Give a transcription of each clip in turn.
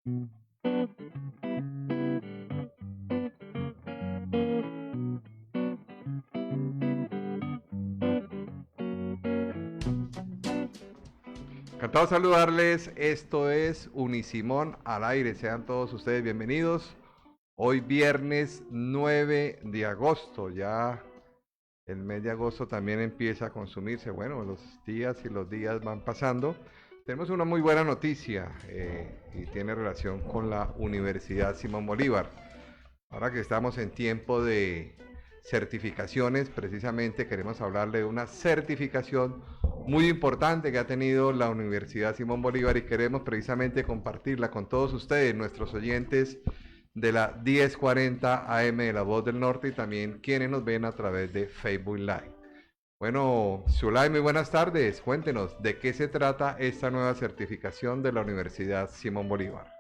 Encantado de saludarles, esto es Unisimón al aire, sean todos ustedes bienvenidos. Hoy viernes 9 de agosto, ya el mes de agosto también empieza a consumirse, bueno, los días y los días van pasando. Tenemos una muy buena noticia y tiene relación con la Universidad Simón Bolívar. Ahora que estamos en tiempo de certificaciones, precisamente queremos hablarle de una certificación muy importante que ha tenido la Universidad Simón Bolívar y queremos precisamente compartirla con todos ustedes, nuestros oyentes de la 1040 AM de La Voz del Norte y también quienes nos ven a través de Facebook Live. Bueno, Zulay, muy buenas tardes. Cuéntenos, ¿de qué se trata esta nueva certificación de la Universidad Simón Bolívar?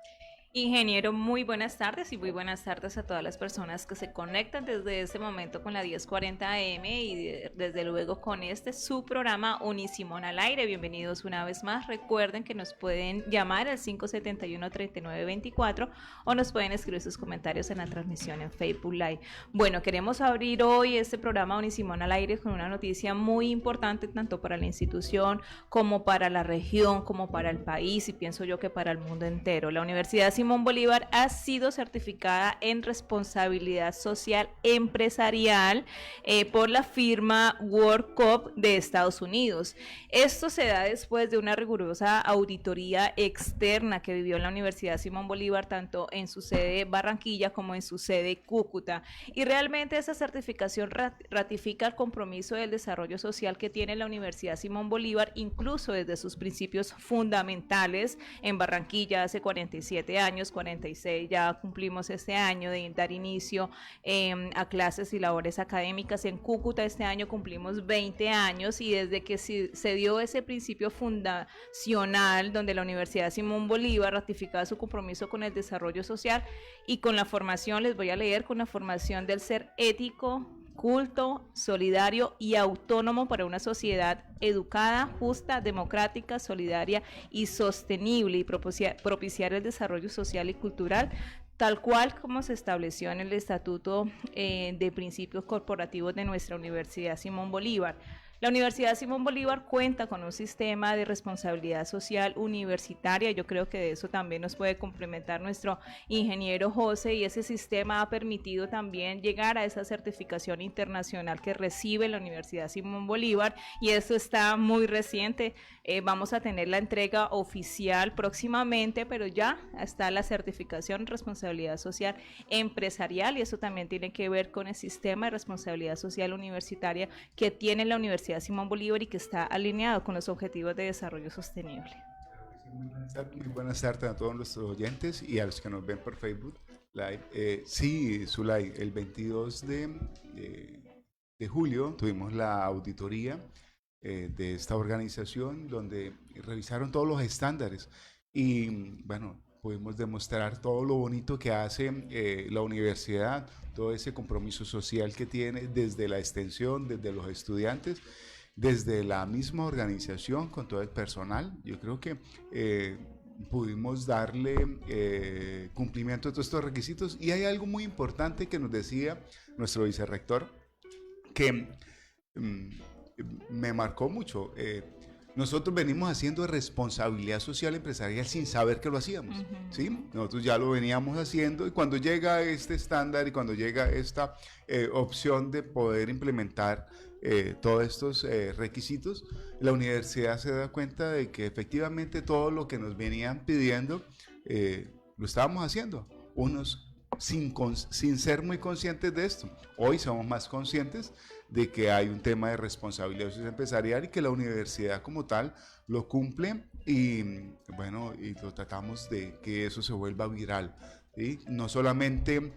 Ingeniero, muy buenas tardes y muy buenas tardes a todas las personas que se conectan desde este momento con la 1040 AM y desde luego con este su programa Unisimón al aire. Bienvenidos una vez más. Recuerden que nos pueden llamar al 571-3924 o nos pueden escribir sus comentarios en la transmisión en Facebook Live. Bueno, queremos abrir hoy este programa Unisimón al aire con una noticia muy importante tanto para la institución como para la región, como para el país y pienso yo que para el mundo entero. La Universidad Simón Bolívar ha sido certificada en responsabilidad social empresarial por la firma WorldCorp de Estados Unidos. Esto se da después de una rigurosa auditoría externa que vivió la Universidad Simón Bolívar tanto en su sede Barranquilla como en su sede Cúcuta. Y realmente esa certificación ratifica el compromiso del desarrollo social que tiene la Universidad Simón Bolívar, incluso desde sus principios fundamentales en Barranquilla hace 47 años, 46 ya cumplimos este año de dar inicio a clases y labores académicas. En Cúcuta este año cumplimos 20 años y desde que se dio ese principio fundacional donde la Universidad Simón Bolívar ratificaba su compromiso con el desarrollo social y con la formación, les voy a leer, con la formación del ser ético, culto, solidario y autónomo para una sociedad educada, justa, democrática, solidaria y sostenible y propiciar el desarrollo social y cultural tal cual como se estableció en el Estatuto de Principios Corporativos de nuestra Universidad Simón Bolívar. La Universidad Simón Bolívar cuenta con un sistema de responsabilidad social universitaria, yo creo que de eso también nos puede complementar nuestro ingeniero José, y ese sistema ha permitido también llegar a esa certificación internacional que recibe la Universidad Simón Bolívar, y eso está muy reciente. Vamos a tener la entrega oficial próximamente, pero ya está la certificación en responsabilidad social empresarial, y eso también tiene que ver con el sistema de responsabilidad social universitaria que tiene la Universidad Simón Bolívar y que está alineado con los objetivos de desarrollo sostenible. Muy buenas tardes a todos nuestros oyentes y a los que nos ven por Facebook Live. Sí, Zulay, el 22 de julio tuvimos la auditoría de esta organización donde revisaron todos los estándares y bueno, pudimos demostrar todo lo bonito que hace la universidad, todo ese compromiso social que tiene desde la extensión, desde los estudiantes, desde la misma organización con todo el personal. Yo creo que pudimos darle cumplimiento a todos estos requisitos y hay algo muy importante que nos decía nuestro vicerrector que me marcó mucho. Nosotros venimos haciendo responsabilidad social empresarial sin saber que lo hacíamos, ¿sí? Nosotros ya lo veníamos haciendo y cuando llega este estándar y cuando llega esta opción de poder implementar todos estos requisitos, la universidad se da cuenta de que efectivamente todo lo que nos venían pidiendo lo estábamos haciendo. Unos sin ser muy conscientes de esto. Hoy somos más conscientes de que hay un tema de responsabilidad social empresarial y que la universidad como tal lo cumple y bueno, y lo tratamos de que eso se vuelva viral. ¿Sí? No solamente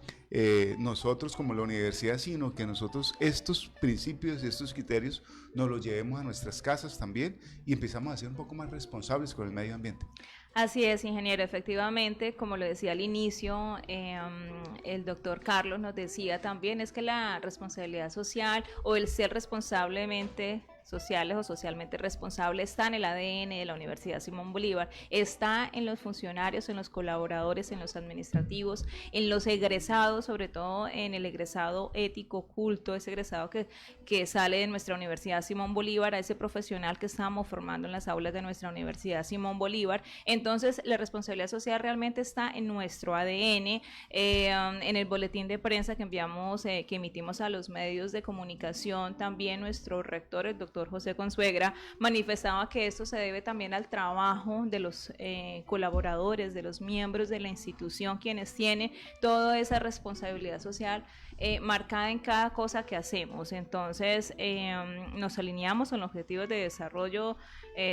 nosotros como la universidad, sino que nosotros estos principios y estos criterios nos los llevemos a nuestras casas también y empezamos a ser un poco más responsables con el medio ambiente. Así es, ingeniero, efectivamente, como lo decía al inicio, el doctor Carlos nos decía también, es que la responsabilidad social o el ser responsablemente sociales o socialmente responsable está en el ADN de la Universidad Simón Bolívar, está en los funcionarios, en los colaboradores, en los administrativos, en los egresados, sobre todo en el egresado ético, culto, ese egresado que sale de nuestra Universidad Simón Bolívar, a ese profesional que estamos formando en las aulas de nuestra Universidad Simón Bolívar. Entonces, la responsabilidad social realmente está en nuestro ADN, en el boletín de prensa que enviamos, que emitimos a los medios de comunicación. También nuestro rector, el doctor José Consuegra, manifestaba que esto se debe también al trabajo de los colaboradores, de los miembros de la institución, quienes tienen toda esa responsabilidad social marcada en cada cosa que hacemos. Entonces, nos alineamos con los objetivos de desarrollo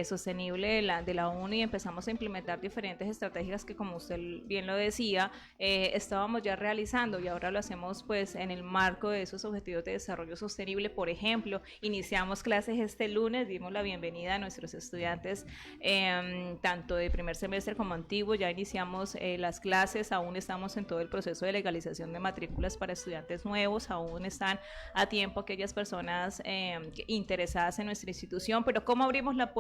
sostenible de la ONU y empezamos a implementar diferentes estrategias que, como usted bien lo decía, estábamos ya realizando, y ahora lo hacemos pues en el marco de esos objetivos de desarrollo sostenible. Por ejemplo, iniciamos clases este lunes, dimos la bienvenida a nuestros estudiantes tanto de primer semestre como antiguo, ya iniciamos las clases, aún estamos en todo el proceso de legalización de matrículas para estudiantes nuevos, aún están a tiempo aquellas personas interesadas en nuestra institución. Pero ¿cómo abrimos las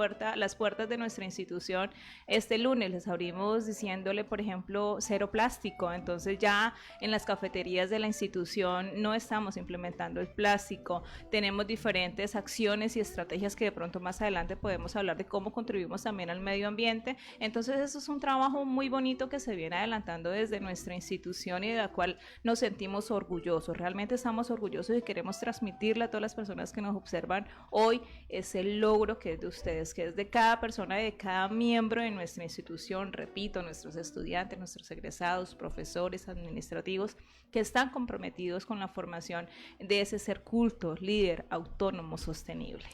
puertas de nuestra institución este lunes? Les abrimos diciéndole, por ejemplo, cero plástico. Entonces ya en las cafeterías de la institución no estamos implementando el plástico. Tenemos diferentes acciones y estrategias que de pronto más adelante podemos hablar de cómo contribuimos también al medio ambiente. Entonces eso es un trabajo muy bonito que se viene adelantando desde nuestra institución y de la cual nos sentimos orgullosos. Realmente estamos orgullosos y queremos transmitirle a todas las personas que nos observan hoy ese logro que es de ustedes, que es de cada persona y de cada miembro de nuestra institución. Repito, nuestros estudiantes, nuestros egresados, profesores, administrativos, que están comprometidos con la formación de ese ser culto, líder, autónomo, sostenible.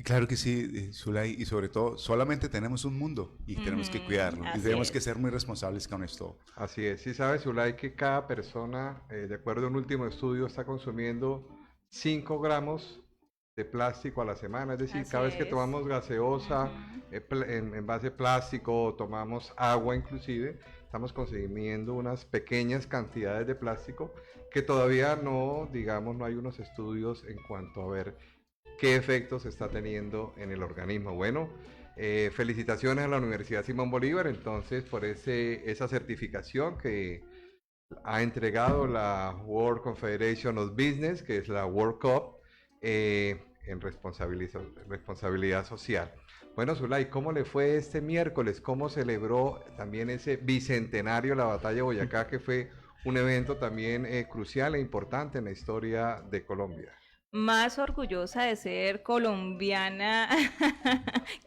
Claro que sí, Zulay, y sobre todo, solamente tenemos un mundo y tenemos que cuidarlo, y tenemos que ser muy responsables con esto. Así es, sí sabe Zulay que cada persona, de acuerdo a un último estudio, está consumiendo 5 gramos de plástico a la semana, es decir, cada vez que tomamos gaseosa en envase plástico o tomamos agua inclusive, estamos consumiendo unas pequeñas cantidades de plástico que todavía no, digamos, no hay unos estudios en cuanto a ver qué efectos está teniendo en el organismo. Bueno, felicitaciones a la Universidad Simón Bolívar entonces por esa certificación que ha entregado la World Confederation of Business, que es la World Cup, en responsabilidad social. Bueno, Zulay, ¿cómo le fue este miércoles? ¿Cómo celebró también ese bicentenario de la Batalla de Boyacá, que fue un evento también crucial e importante en la historia de Colombia? Más orgullosa de ser colombiana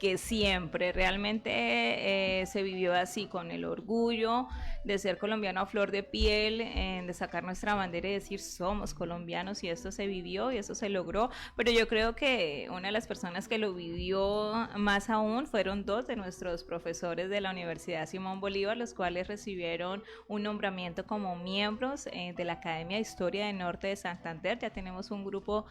que siempre. Realmente se vivió así, con el orgullo de ser colombiano a flor de piel, de sacar nuestra bandera y decir somos colombianos, y esto se vivió y esto se logró. Pero yo creo que una de las personas que lo vivió más aún fueron 2 de nuestros profesores de la Universidad Simón Bolívar, los cuales recibieron un nombramiento como miembros de la Academia de Historia del Norte de Santander. Ya tenemos un grupo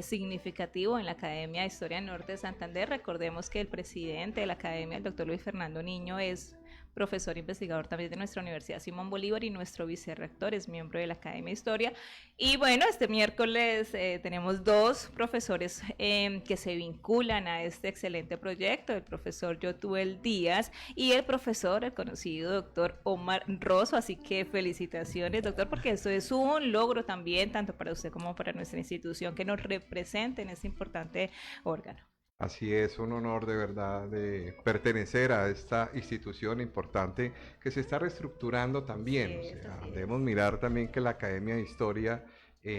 significativo en la Academia de Historia del Norte de Santander. Recordemos que el presidente de la Academia, el doctor Luis Fernando Niño, es profesor investigador también de nuestra Universidad Simón Bolívar, y nuestro vicerrector es miembro de la Academia de Historia. Y bueno, este miércoles tenemos 2 profesores que se vinculan a este excelente proyecto, el profesor Yotuel Díaz y el profesor, el conocido doctor Omar Rosso. Así que felicitaciones, doctor, porque esto es un logro también, tanto para usted como para nuestra institución, que nos represente en este importante órgano. Así es, un honor de verdad de pertenecer a esta institución importante que se está reestructurando también. Sí, O sea, debemos mirar también que la Academia de Historia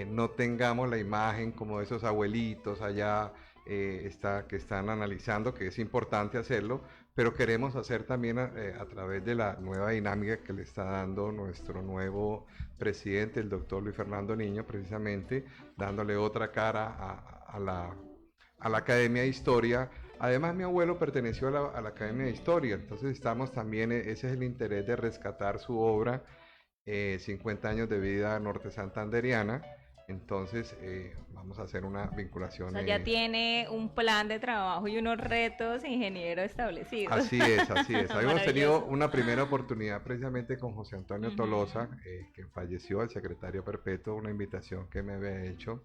no tengamos la imagen como de esos abuelitos allá que están analizando, que es importante hacerlo, pero queremos hacer también a través de la nueva dinámica que le está dando nuestro nuevo presidente, el doctor Luis Fernando Niño, precisamente dándole otra cara a la Academia de Historia. Además, mi abuelo perteneció a la Academia de Historia, entonces estamos también, ese es el interés de rescatar su obra, 50 años de vida norte santanderiana. Entonces vamos a hacer una vinculación. O sea, ya tiene un plan de trabajo y unos retos, ingeniero, establecidos. Así es, así es. Habíamos tenido una primera oportunidad precisamente con José Antonio Tolosa, que falleció, el secretario perpetuo, una invitación que me había hecho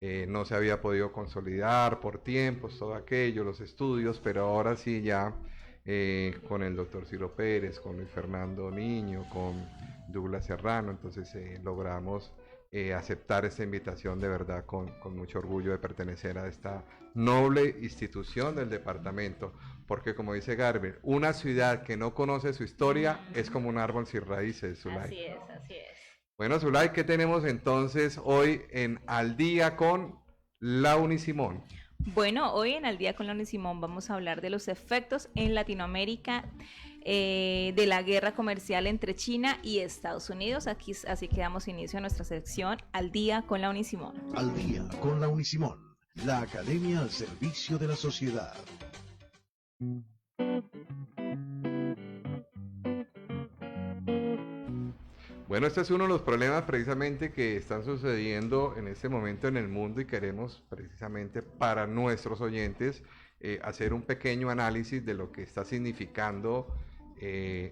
no se había podido consolidar por tiempos, todo aquello, los estudios, pero ahora sí ya con el doctor Ciro Pérez, con Luis Fernando Niño, con Douglas Serrano, entonces logramos aceptar esta invitación de verdad con mucho orgullo de pertenecer a esta noble institución del departamento, porque como dice Garber, una ciudad que no conoce su historia es como un árbol sin raíces, Zulay. Así es, así es. Bueno, Zulay, ¿qué tenemos entonces hoy en Al Día con la Unisimón? Bueno, hoy en Al Día con la Unisimón vamos a hablar de los efectos en Latinoamérica de la guerra comercial entre China y Estados Unidos. Aquí, así que damos inicio a nuestra sección Al Día con la Unisimón. Al Día con la Unisimón, la academia al servicio de la sociedad. Bueno, este es uno de los problemas precisamente que están sucediendo en este momento en el mundo y queremos precisamente para nuestros oyentes hacer un pequeño análisis de lo que está significando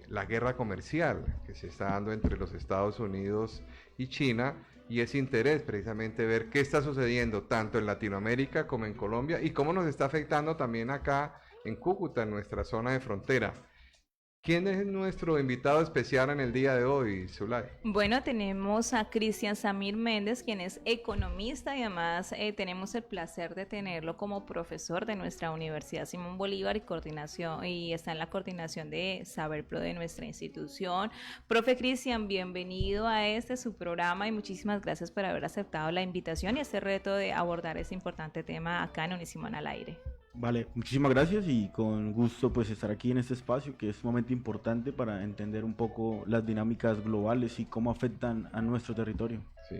la guerra comercial que se está dando entre los Estados Unidos y China, y ese interés precisamente ver qué está sucediendo tanto en Latinoamérica como en Colombia y cómo nos está afectando también acá en Cúcuta, en nuestra zona de frontera. ¿Quién es nuestro invitado especial en el día de hoy, Zulay? Bueno, tenemos a Cristian Samir Méndez, quien es economista y además tenemos el placer de tenerlo como profesor de nuestra Universidad Simón Bolívar y está en la coordinación de Saber Pro de nuestra institución. Profe Cristian, bienvenido a su programa y muchísimas gracias por haber aceptado la invitación y este reto de abordar este importante tema acá en Unisimón al Aire. Vale, muchísimas gracias y con gusto pues estar aquí en este espacio que es sumamente importante para entender un poco las dinámicas globales y cómo afectan a nuestro territorio. Sí,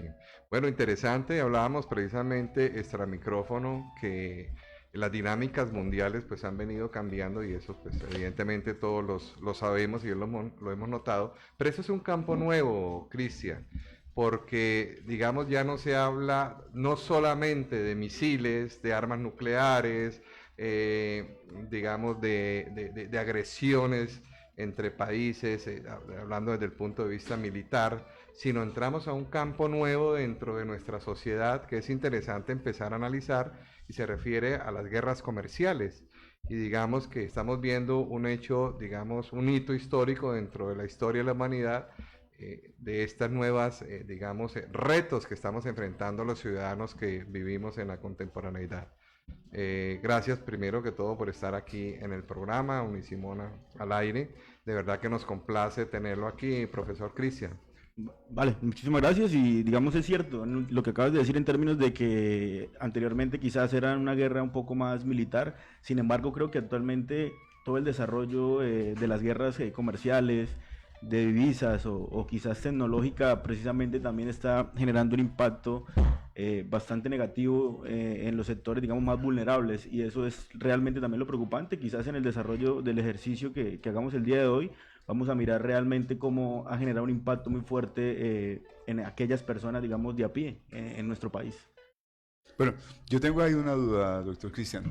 bueno, interesante, hablábamos precisamente extra micrófono que las dinámicas mundiales pues han venido cambiando y eso pues evidentemente todos lo sabemos y lo hemos notado, pero eso es un campo nuevo, Cristian, porque digamos ya no se habla no solamente de misiles, de armas nucleares, digamos de agresiones entre países, hablando desde el punto de vista militar, sino entramos a un campo nuevo dentro de nuestra sociedad que es interesante empezar a analizar y se refiere a las guerras comerciales. Y digamos que estamos viendo un hecho, digamos, un hito histórico dentro de la historia de la humanidad, de estas nuevas, digamos, retos que estamos enfrentando los ciudadanos que vivimos en la contemporaneidad. Gracias primero que todo por estar aquí en el programa Unisimón al Aire. De verdad que nos complace tenerlo aquí, profesor Cristian. Vale, muchísimas gracias y digamos es cierto lo que acabas de decir en términos de que anteriormente quizás era una guerra un poco más militar, sin embargo creo que actualmente todo el desarrollo de las guerras comerciales, de divisas o quizás tecnológica precisamente también está generando un impacto bastante negativo en los sectores digamos más vulnerables y eso es realmente también lo preocupante. Quizás en el desarrollo del ejercicio que hagamos el día de hoy vamos a mirar realmente cómo ha generado un impacto muy fuerte en aquellas personas digamos de a pie en nuestro país. Bueno, yo tengo ahí una duda, doctor Cristian.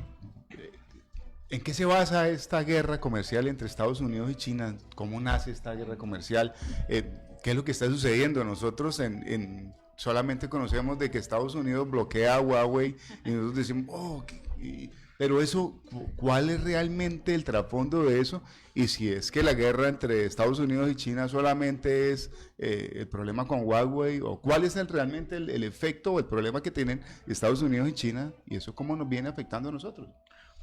¿En qué se basa esta guerra comercial entre Estados Unidos y China? ¿Cómo nace esta guerra comercial? ¿Qué es lo que está sucediendo? Nosotros solamente conocemos de que Estados Unidos bloquea a Huawei y nosotros decimos, pero eso, ¿cuál es realmente el trasfondo de eso? Y si es que la guerra entre Estados Unidos y China solamente es el problema con Huawei, o cuál es realmente el efecto o el problema que tienen Estados Unidos y China, y eso cómo nos viene afectando a nosotros.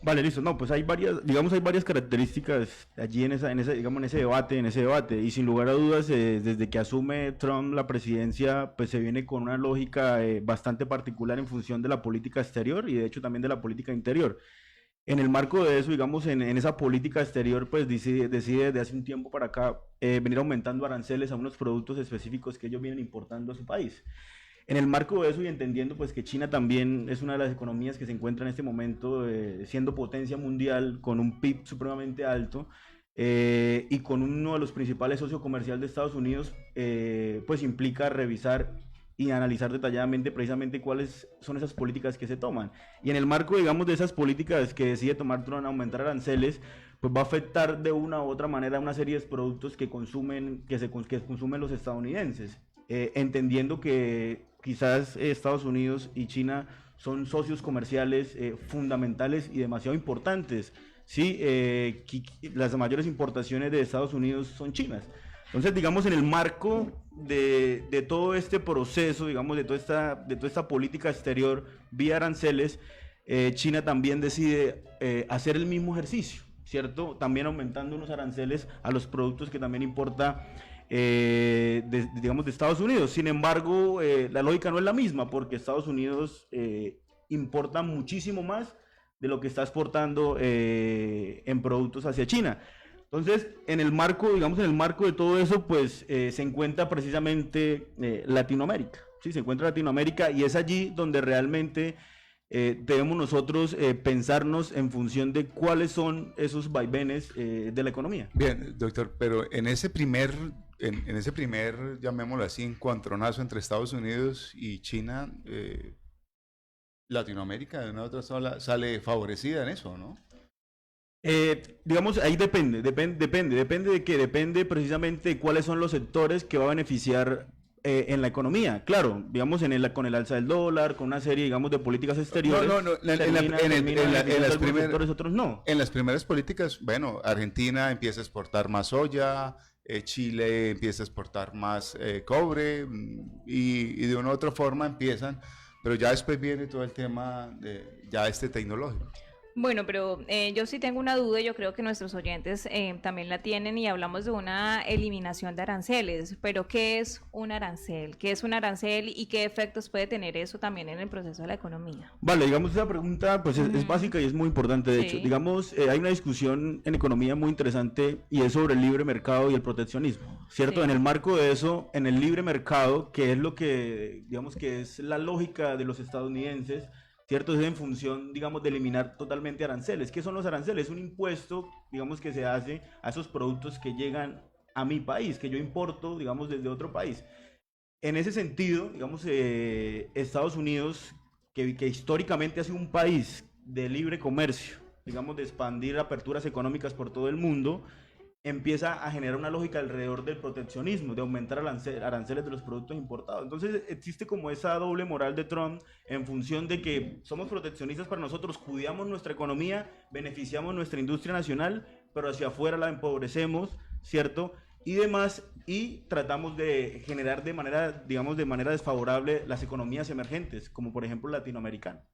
Vale, listo. No, pues hay varias características allí en ese debate, y sin lugar a dudas, desde que asume Trump la presidencia, pues se viene con una lógica bastante particular en función de la política exterior y de hecho también de la política interior. En el marco de eso, digamos, en esa política exterior, pues decide desde hace un tiempo para acá venir aumentando aranceles a unos productos específicos que ellos vienen importando a su país. En el marco de eso y entendiendo pues que China también es una de las economías que se encuentra en este momento siendo potencia mundial con un PIB supremamente alto y con uno de los principales socios comerciales de Estados Unidos, pues implica revisar y analizar detalladamente precisamente cuáles son esas políticas que se toman. Y en el marco, digamos, de esas políticas que decide tomar Trump, aumentar aranceles, pues va a afectar de una u otra manera una serie de productos que consumen los estadounidenses. Entendiendo que quizás Estados Unidos y China son socios comerciales fundamentales y demasiado importantes. Sí, las mayores importaciones de Estados Unidos son chinas. Entonces, digamos, en el marco de todo este proceso, digamos, de toda esta política exterior vía aranceles, China también decide hacer el mismo ejercicio, ¿cierto? También aumentando unos aranceles a los productos que también importa, digamos, de Estados Unidos. Sin embargo, la lógica no es la misma, porque Estados Unidos importa muchísimo más de lo que está exportando en productos hacia China. Entonces, en el marco, digamos, en el marco de todo eso, pues se encuentra precisamente Latinoamérica, ¿sí? Se encuentra Latinoamérica y es allí donde realmente debemos nosotros pensarnos en función de cuáles son esos vaivenes de la economía. Bien, doctor, pero en ese primer, llamémoslo así, encontronazo entre Estados Unidos y China, Latinoamérica de una u otra sola sale favorecida en eso, ¿no? Digamos, ahí depende de qué, depende precisamente de cuáles son los sectores que va a beneficiar en la economía. Claro, digamos, con el alza del dólar, con una serie, digamos, de políticas exteriores. Otros no. En las primeras políticas, bueno, Argentina empieza a exportar más soya, Chile empieza a exportar más cobre y de una u otra forma empiezan, pero ya después viene todo el tema de ya tecnológico. Bueno, pero yo sí tengo una duda, yo creo que nuestros oyentes también la tienen y hablamos de una eliminación de aranceles, pero ¿qué es un arancel? ¿Qué es un arancel y qué efectos puede tener eso también en el proceso de la economía? Vale, digamos, esa pregunta pues es básica y es muy importante, de hecho. Digamos, hay una discusión en economía muy interesante y es sobre el libre mercado y el proteccionismo, ¿cierto? Sí. En el marco de eso, en el libre mercado, que es lo que, digamos, que es la lógica de los estadounidenses, ¿cierto? Es en función, digamos, de eliminar totalmente aranceles. ¿Qué son los aranceles? Es un impuesto, digamos, que se hace a esos productos que llegan a mi país, que yo importo, digamos, desde otro país. En ese sentido, digamos, Estados Unidos, que históricamente ha sido un país de libre comercio, digamos, de expandir aperturas económicas por todo el mundo, empieza a generar una lógica alrededor del proteccionismo, de aumentar aranceles de los productos importados. Entonces existe como esa doble moral de Trump en función de que somos proteccionistas para nosotros, cuidamos nuestra economía, beneficiamos nuestra industria nacional, pero hacia afuera la empobrecemos, ¿cierto? Y demás, y tratamos de generar de manera, digamos, de manera desfavorable las economías emergentes, como por ejemplo latinoamericana.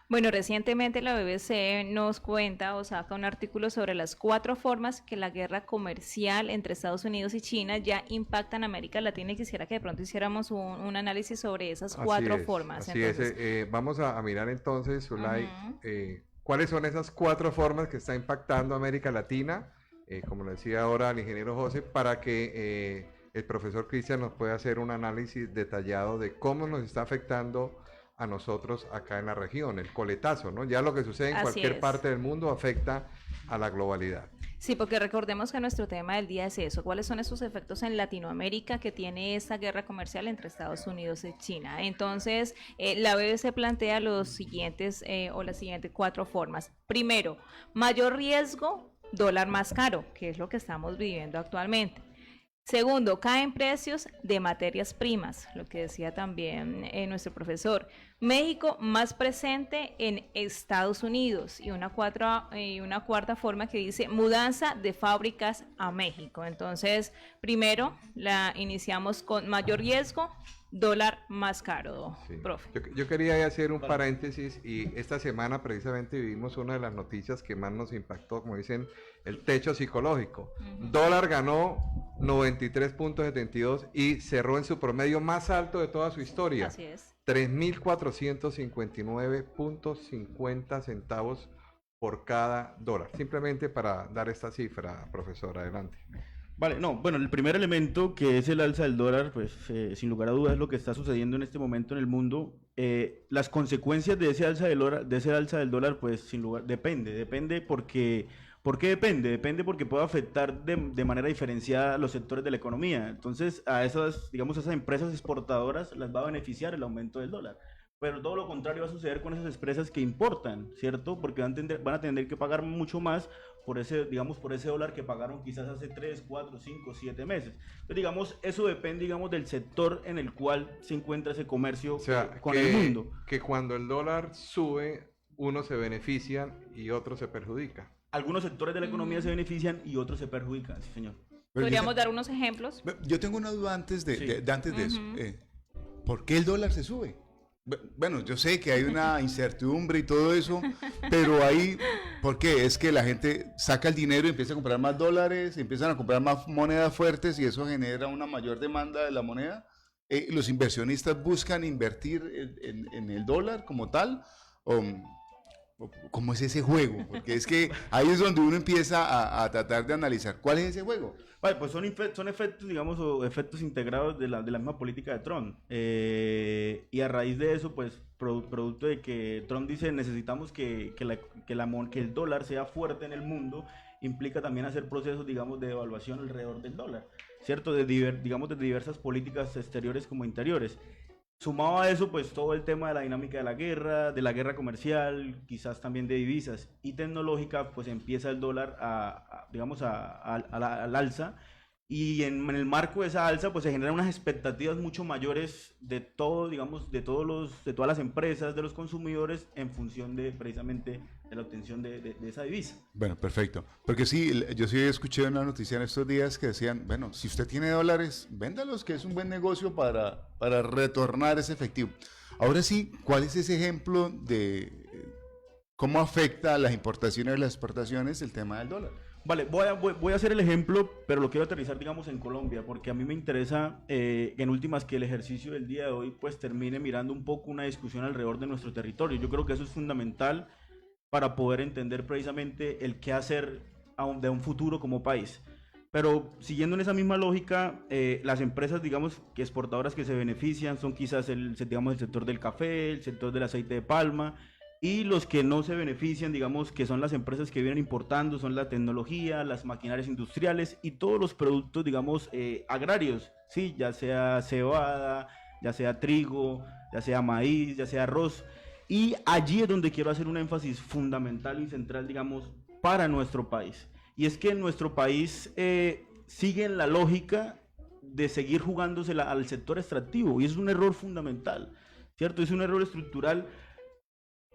Bueno, recientemente la BBC nos cuenta o saca un artículo sobre las 4 formas que la guerra comercial entre Estados Unidos y China ya impacta en América Latina y quisiera que de pronto hiciéramos un análisis sobre esas 4 formas. Así entonces, es. Vamos a mirar entonces, Zulay, cuáles son esas 4 formas que está impactando América Latina, como lo decía ahora el ingeniero José, para que el profesor Cristian nos pueda hacer un análisis detallado de cómo nos está afectando a nosotros acá en la región, el coletazo, ¿no? Ya lo que sucede en cualquier parte del mundo afecta a la globalidad. Sí, porque recordemos que nuestro tema del día es eso, ¿cuáles son esos efectos en Latinoamérica que tiene esta guerra comercial entre Estados Unidos y China? Entonces, la BBC plantea los siguientes o las siguientes 4 formas. Primero, mayor riesgo, dólar más caro, que es lo que estamos viviendo actualmente. Segundo, caen precios de materias primas, lo que decía también nuestro profesor. México más presente en Estados Unidos y una cuarta forma que dice mudanza de fábricas a México. Entonces, primero la iniciamos con mayor riesgo, dólar más caro, sí. Profe. Yo quería hacer un paréntesis y esta semana precisamente vivimos una de las noticias que más nos impactó, como dicen, el techo psicológico. Dólar ganó 93.72 y cerró en su promedio más alto de toda su historia. Así es. 3.459.50 centavos por cada dólar. Simplemente para dar esta cifra, profesor, adelante. Vale, no, bueno, el primer elemento que es el alza del dólar, pues sin lugar a dudas es lo que está sucediendo en este momento en el mundo. Las consecuencias de ese alza del dólar, pues sin lugar, depende porque... ¿Por qué depende? Depende porque puede afectar de manera diferenciada a los sectores de la economía. Entonces, a esas empresas exportadoras las va a beneficiar el aumento del dólar. Pero todo lo contrario va a suceder con esas empresas que importan, ¿cierto? Porque van a tener que pagar mucho más por ese, digamos, por ese dólar que pagaron quizás hace 3, 4, 5, 7 meses. Entonces, digamos, eso depende, digamos, del sector en el cual se encuentra ese comercio O sea, con el mundo. que cuando el dólar sube, unos se benefician y otros se perjudican. Algunos sectores de la economía se benefician y otros se perjudican, sí, señor. Pero ¿Podríamos dar unos ejemplos? yo tengo una duda antes de, Sí. antes de eso. Ujú. ¿Por qué el dólar se sube? Bueno, yo sé que hay una incertidumbre y todo eso, pero ahí, ¿por qué? Es que la gente saca el dinero y empieza a comprar más dólares, empiezan a comprar más monedas fuertes y eso genera una mayor demanda de la moneda. Los inversionistas buscan invertir en el dólar como tal, o ¿cómo es ese juego? Porque es que ahí es donde uno empieza a tratar de analizar cuál es ese juego. Vale, pues son efectos, digamos, o efectos integrados de la misma política de Trump. Y a raíz de eso, pues, producto de que Trump dice necesitamos que el dólar sea fuerte en el mundo, implica también hacer procesos, digamos, de evaluación alrededor del dólar, ¿cierto? Digamos, de diversas políticas exteriores como interiores. Sumado a eso, pues todo el tema de la dinámica de la guerra comercial, quizás también de divisas y tecnológica, pues empieza el dólar al alza, y en el marco de esa alza, pues se generan unas expectativas mucho mayores de todo, digamos, de todas las empresas, de los consumidores, en función de precisamente de la obtención de esa divisa. Bueno, perfecto. Porque sí, yo sí escuché una noticia en estos días que decían, bueno, si usted tiene dólares, véndalos, que es un buen negocio para retornar ese efectivo. Ahora sí, ¿cuál es ese ejemplo de cómo afecta a las importaciones y las exportaciones el tema del dólar? Vale, voy a hacer el ejemplo, pero lo quiero aterrizar, digamos, en Colombia, porque a mí me interesa, en últimas, que el ejercicio del día de hoy, pues, termine mirando un poco una discusión alrededor de nuestro territorio. Yo creo que eso es fundamental para poder entender precisamente el qué hacer de un futuro como país. Pero siguiendo en esa misma lógica, las empresas, digamos, que exportadoras que se benefician son quizás el sector del café, el sector del aceite de palma, y los que no se benefician, digamos, que son las empresas que vienen importando, son la tecnología, las maquinarias industriales y todos los productos, digamos, agrarios, ¿sí? Ya sea cebada, ya sea trigo, ya sea maíz, ya sea arroz. Y allí es donde quiero hacer un énfasis fundamental y central, digamos, para nuestro país. Y es que en nuestro país sigue la lógica de seguir jugándosela al sector extractivo, y es un error fundamental, ¿cierto? Es un error estructural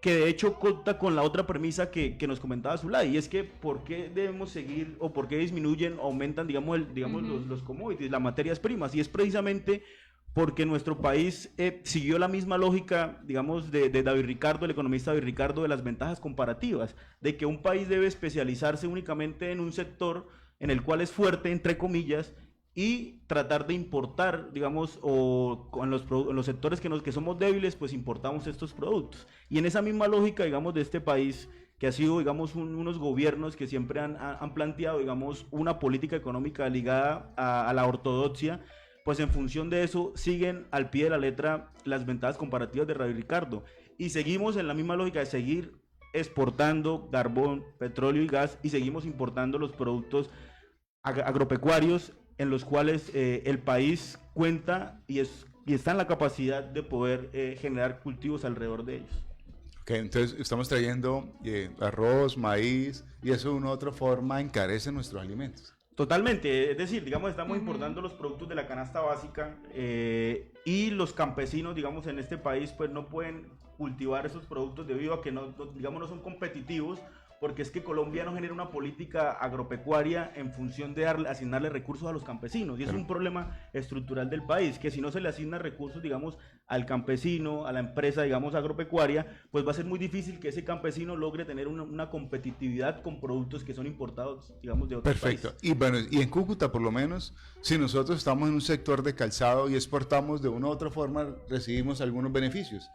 que de hecho cuenta con la otra premisa que nos comentaba Zulay, y es que ¿por qué debemos seguir o por qué disminuyen o aumentan, digamos, los commodities, las materias primas? Y es precisamente porque nuestro país siguió la misma lógica, digamos, de David Ricardo, el economista David Ricardo, de las ventajas comparativas, de que un país debe especializarse únicamente en un sector en el cual es fuerte, entre comillas, y tratar de importar, digamos, o en los sectores que somos débiles, pues importamos estos productos. Y en esa misma lógica, digamos, de este país, que ha sido, digamos, unos gobiernos que siempre han planteado, digamos, una política económica ligada a la ortodoxia, pues en función de eso siguen al pie de la letra las ventajas comparativas de David Ricardo. Y seguimos en la misma lógica de seguir exportando carbón, petróleo y gas, y seguimos importando los productos agropecuarios, en los cuales el país cuenta y está en la capacidad de poder generar cultivos alrededor de ellos. Ok, entonces estamos trayendo arroz, maíz, y eso de una u otra forma encarece nuestros alimentos. Totalmente, es decir, digamos, estamos importando los productos de la canasta básica, y los campesinos, digamos, en este país, pues no pueden cultivar esos productos debido a que digamos, no son competitivos, porque es que Colombia no genera una política agropecuaria en función de asignarle recursos a los campesinos, y es un problema estructural del país, que si no se le asigna recursos, digamos, al campesino, a la empresa, digamos, agropecuaria, pues va a ser muy difícil que ese campesino logre tener una competitividad con productos que son importados, digamos, de otros países. Perfecto. Y bueno, y en Cúcuta, por lo menos, si nosotros estamos en un sector de calzado y exportamos, de una u otra forma recibimos algunos beneficios.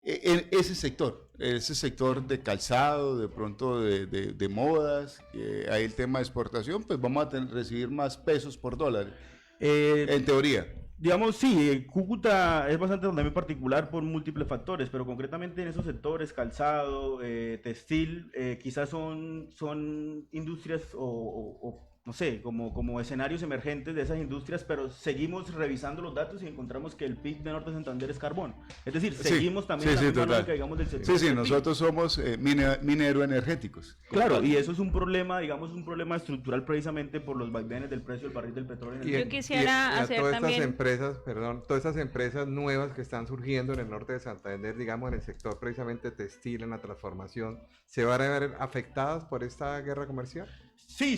En ese sector de calzado, de pronto de modas, ahí el tema de exportación, pues vamos a recibir más pesos por dólar, en teoría. Digamos, sí, Cúcuta es bastante también particular por múltiples factores, pero concretamente en esos sectores, calzado, textil, quizás son industrias o no sé, como escenarios emergentes de esas industrias, pero seguimos revisando los datos y encontramos que el PIB de Norte Santander es carbón. Es decir, seguimos también en la misma lógica, digamos, del sector. Sí, nosotros somos minero energéticos. Claro, y eso es un problema, digamos, un problema estructural precisamente por los vaivenes del precio del barril del petróleo. Yo quisiera hacer todas también... estas empresas, todas estas empresas nuevas que están surgiendo en el norte de Santander, digamos, en el sector precisamente textil, en la transformación, ¿se van a ver afectadas por esta guerra comercial? Sí,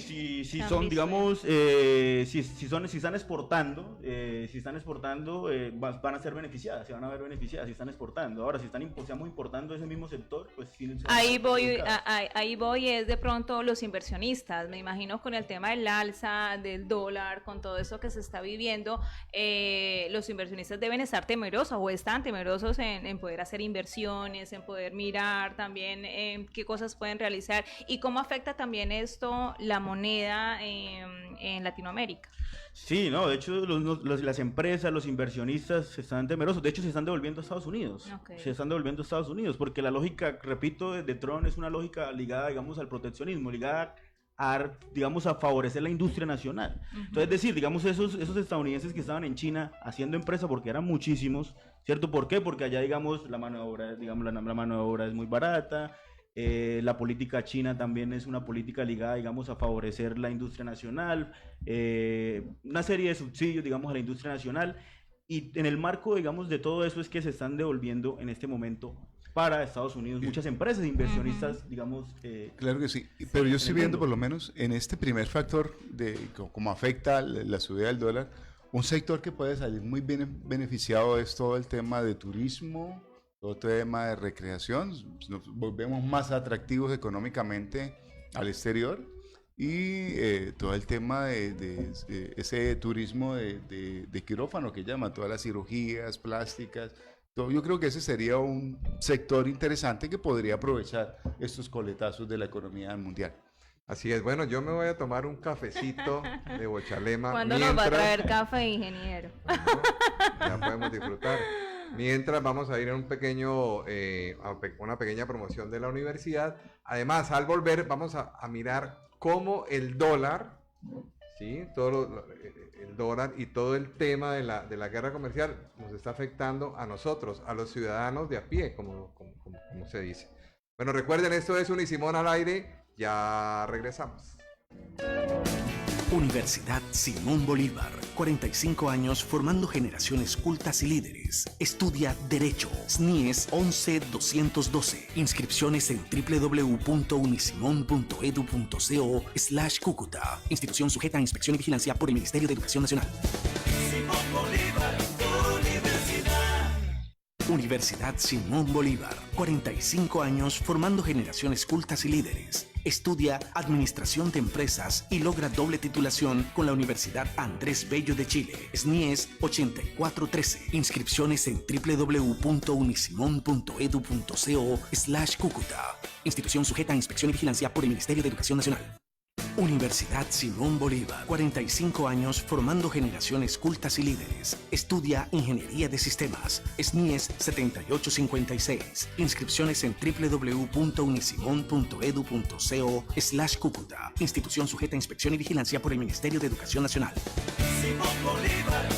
son, Visto, digamos, si están exportando, van a ser beneficiadas, se van a ver beneficiadas si están exportando. Ahora, si estamos importando ese mismo sector, pues sí. Ahí voy, es de pronto los inversionistas, me imagino con el tema del alza, del dólar, con todo eso que se está viviendo, los inversionistas deben estar temerosos o están temerosos en poder hacer inversiones, en poder mirar también qué cosas pueden realizar y cómo afecta también esto la moneda en Latinoamérica. Sí, no, de hecho las empresas, los inversionistas están temerosos, de hecho se están devolviendo a Estados Unidos, Okay. Se están devolviendo a Estados Unidos, porque la lógica, repito, de Trump es una lógica ligada, digamos, al proteccionismo, ligada digamos, a favorecer la industria nacional. Entonces, es decir, digamos, esos estadounidenses que estaban en China haciendo empresa, porque eran muchísimos, ¿cierto? ¿Por qué? Porque allá, digamos, la mano de obra, digamos, la mano de obra es muy barata. La política china también es una política ligada, digamos, a favorecer la industria nacional, una serie de subsidios, digamos, a la industria nacional, y en el marco, digamos, de todo eso es que se están devolviendo en este momento para Estados Unidos muchas empresas e inversionistas, digamos. Claro que sí, pero yo estoy viendo por lo menos en este primer factor de cómo afecta la subida del dólar, un sector que puede salir muy bien beneficiado es todo el tema de turismo, todo tema de recreación, nos volvemos más atractivos económicamente al exterior y todo el tema de ese turismo de quirófano que llama, todas las cirugías plásticas, todo, yo creo que ese sería un sector interesante que podría aprovechar estos coletazos de la economía mundial. Así es, bueno, yo me voy a tomar un cafecito de Bochalema. ¿Cuándo nos va a traer café, ingeniero? Bueno, ya podemos disfrutar. Mientras vamos a ir a un pequeño, una pequeña promoción de la universidad. Además, al volver vamos a mirar cómo el dólar, ¿sí? El dólar y todo el tema de la guerra comercial nos está afectando a nosotros, a los ciudadanos de a pie, como se dice. Bueno, recuerden, esto es Unisimón al aire, ya regresamos. Universidad Simón Bolívar, 45 años formando generaciones cultas y líderes. Estudia Derecho, SNIES 11212. Inscripciones en www.unisimon.edu.co/Cúcuta. Institución sujeta a inspección y vigilancia por el Ministerio de Educación Nacional. Simón Bolívar, Universidad Simón Bolívar, 45 años formando generaciones cultas y líderes. Estudia Administración de Empresas y logra doble titulación con la Universidad Andrés Bello de Chile. SNIES 8413. Inscripciones en www.unisimon.edu.co/Cúcuta. Institución sujeta a inspección y vigilancia por el Ministerio de Educación Nacional. Universidad Simón Bolívar, 45 años formando generaciones cultas y líderes. Estudia Ingeniería de Sistemas, SNIES 7856. Inscripciones en www.unisimon.edu.co/Cúcuta. Institución sujeta a inspección y vigilancia por el Ministerio de Educación Nacional. Simón Bolívar,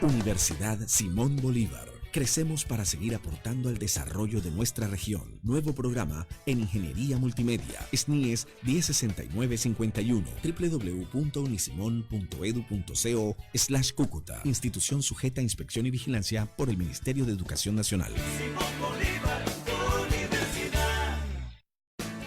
Universidad Simón Bolívar. Crecemos para seguir aportando al desarrollo de nuestra región. Nuevo programa en Ingeniería Multimedia. SNIES 106951. www.unisimon.edu.co/Cúcuta. Institución sujeta a inspección y vigilancia por el Ministerio de Educación Nacional.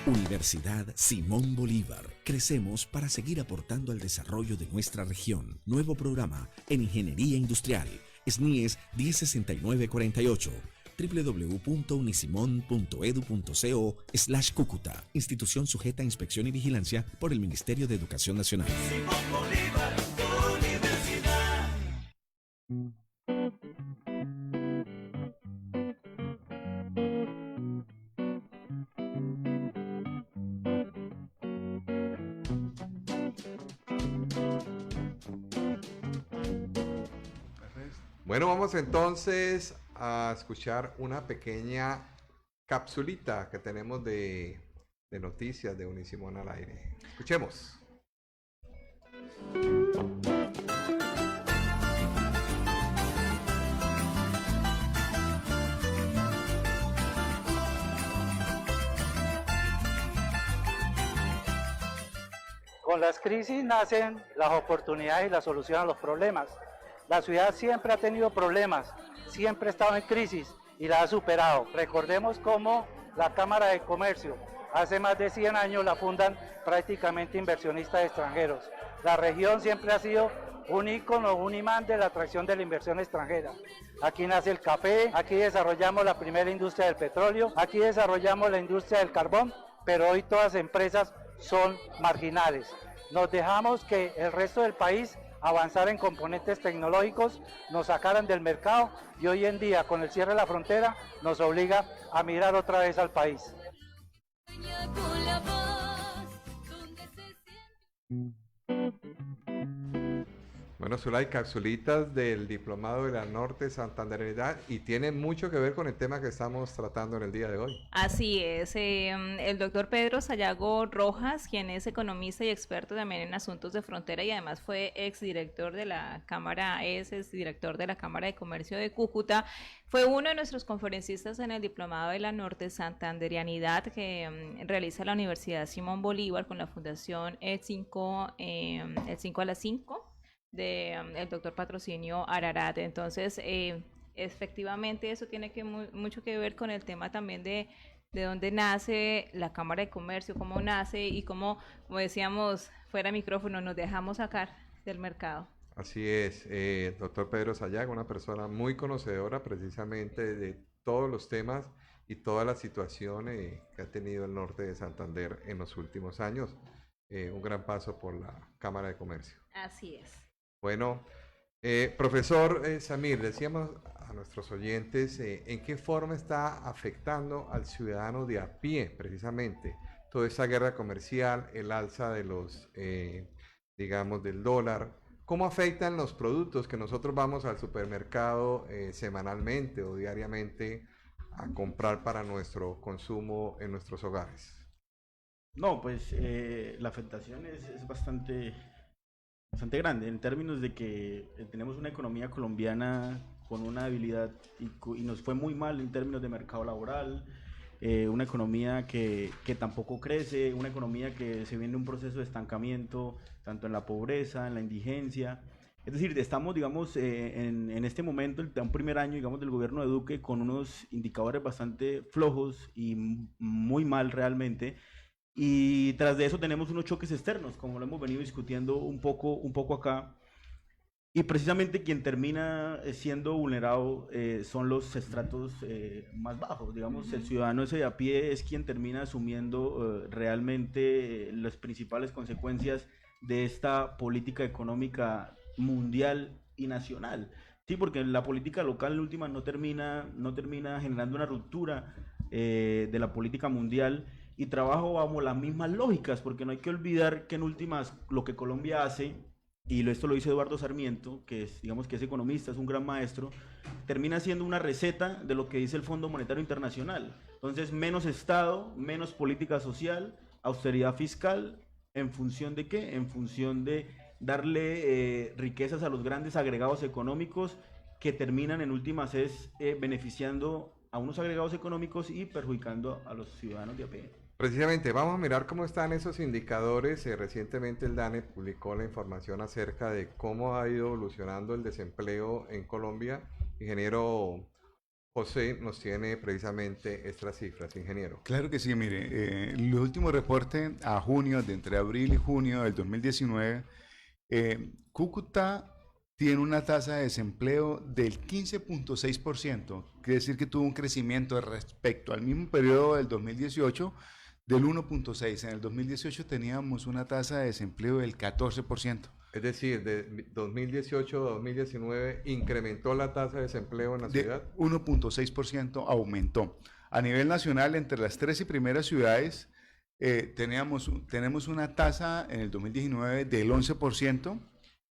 Universidad Simón Bolívar. Crecemos para seguir aportando al desarrollo de nuestra región. Nuevo programa en Ingeniería Industrial. SNIES 106948. www.unisimon.edu.co/Cúcuta. Institución sujeta a inspección y vigilancia por el Ministerio de Educación Nacional. Simón Bolívar, Bueno, vamos entonces a escuchar una pequeña capsulita que tenemos de noticias de Unisimón al aire. Escuchemos. Con las crisis nacen las oportunidades y la solución a los problemas. La ciudad siempre ha tenido problemas, siempre ha estado en crisis y la ha superado. Recordemos cómo la Cámara de Comercio, hace más de 100 años la fundan prácticamente inversionistas extranjeros. La región siempre ha sido un ícono, un imán de la atracción de la inversión extranjera. Aquí nace el café, aquí desarrollamos la primera industria del petróleo, aquí desarrollamos la industria del carbón, pero hoy todas las empresas son marginales. Nos dejamos que el resto del país avanzara en componentes tecnológicos, nos sacaran del mercado y hoy en día con el cierre de la frontera nos obliga a mirar otra vez al país. Bueno, Zulay, capsulitas del Diplomado de la Norte Santandereanidad y tiene mucho que ver con el tema que estamos tratando en el día de hoy. Así es, el doctor Pedro Sayago Rojas, quien es economista y experto también en asuntos de frontera y además fue exdirector de la Cámara, es exdirector de la Cámara de Comercio de Cúcuta, fue uno de nuestros conferencistas en el Diplomado de la Norte Santandereanidad que realiza la Universidad Simón Bolívar con la Fundación el 5 a las 5. El doctor Patrocinio Ararat. Entonces, efectivamente eso tiene mucho que ver con el tema también de dónde nace la Cámara de Comercio, cómo nace y cómo, como decíamos fuera de micrófono, nos dejamos sacar del mercado. Así es, doctor Pedro Sayago, una persona muy conocedora precisamente de todos los temas y toda la situación que ha tenido el norte de Santander en los últimos años. Un gran paso por la Cámara de Comercio. Así es. Bueno, profesor Samir, decíamos a nuestros oyentes en qué forma está afectando al ciudadano de a pie, precisamente, toda esa guerra comercial, el alza de los, digamos, del dólar. ¿Cómo afectan los productos que nosotros vamos al supermercado semanalmente o diariamente a comprar para nuestro consumo en nuestros hogares? No, pues la afectación es bastante grande en términos de que tenemos una economía colombiana con una debilidad y nos fue muy mal en términos de mercado laboral, una economía que tampoco crece, una economía que se viene un proceso de estancamiento tanto en la pobreza, en la indigencia. Es decir, estamos, digamos, en este momento, un primer año, digamos, del gobierno de Duque con unos indicadores bastante flojos y muy mal realmente. Y tras de eso tenemos unos choques externos, como lo hemos venido discutiendo un poco acá. Y precisamente quien termina siendo vulnerado son los estratos más bajos. Digamos, el ciudadano ese de a pie es quien termina asumiendo realmente las principales consecuencias de esta política económica mundial y nacional. Sí, porque la política local en última no termina generando una ruptura de la política mundial y trabajo bajo las mismas lógicas, porque no hay que olvidar que en últimas lo que Colombia hace, y esto lo dice Eduardo Sarmiento, que es, digamos que es economista, es un gran maestro, termina siendo una receta de lo que dice el Fondo Monetario Internacional. Entonces, menos Estado, menos política social, austeridad fiscal, ¿en función de qué? En función de darle riquezas a los grandes agregados económicos que terminan en últimas beneficiando a unos agregados económicos y perjudicando a los ciudadanos de a pie. Precisamente, vamos a mirar cómo están esos indicadores. Recientemente el DANE publicó la información acerca de cómo ha ido evolucionando el desempleo en Colombia. Ingeniero José nos tiene precisamente estas cifras, ingeniero. Claro que sí, mire, el último reporte a junio, de entre abril y junio del 2019, Cúcuta tiene una tasa de desempleo del 15.6%, quiere decir que tuvo un crecimiento respecto al mismo periodo del 2018 del 1.6%. En el 2018 teníamos una tasa de desempleo del 14%. Es decir, de 2018 a 2019 incrementó la tasa de desempleo en la ciudad. 1.6% aumentó. A nivel nacional, entre las 13 primeras ciudades, tenemos una tasa en el 2019 del 11%.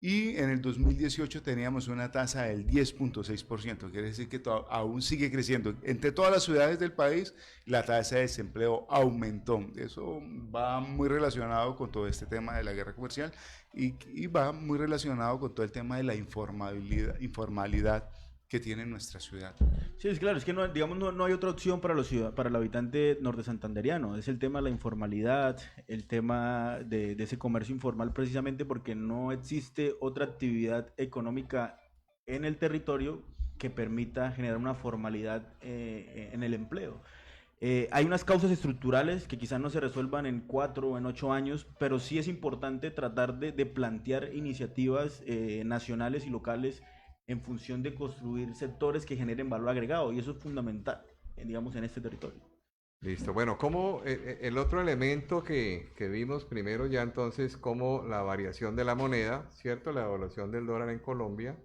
Y en el 2018 teníamos una tasa del 10.6%, quiere decir que aún sigue creciendo. Entre todas las ciudades del país, la tasa de desempleo aumentó. Eso va muy relacionado con todo este tema de la guerra comercial y va muy relacionado con todo el tema de la informalidad que tiene nuestra ciudad. Sí, es claro, es que no, digamos, no hay otra opción para para el habitante norte santanderiano. Es el tema de la informalidad, el tema de ese comercio informal, precisamente porque no existe otra actividad económica en el territorio que permita generar una formalidad en el empleo. Hay unas causas estructurales que quizás no se resuelvan en 4 o en 8 años, pero sí es importante tratar de plantear iniciativas nacionales y locales en función de construir sectores que generen valor agregado, y eso es fundamental, digamos, en este territorio. Listo. Bueno, como el otro elemento que vimos primero ya entonces, como la variación de la moneda, ¿cierto? La devaluación del dólar en Colombia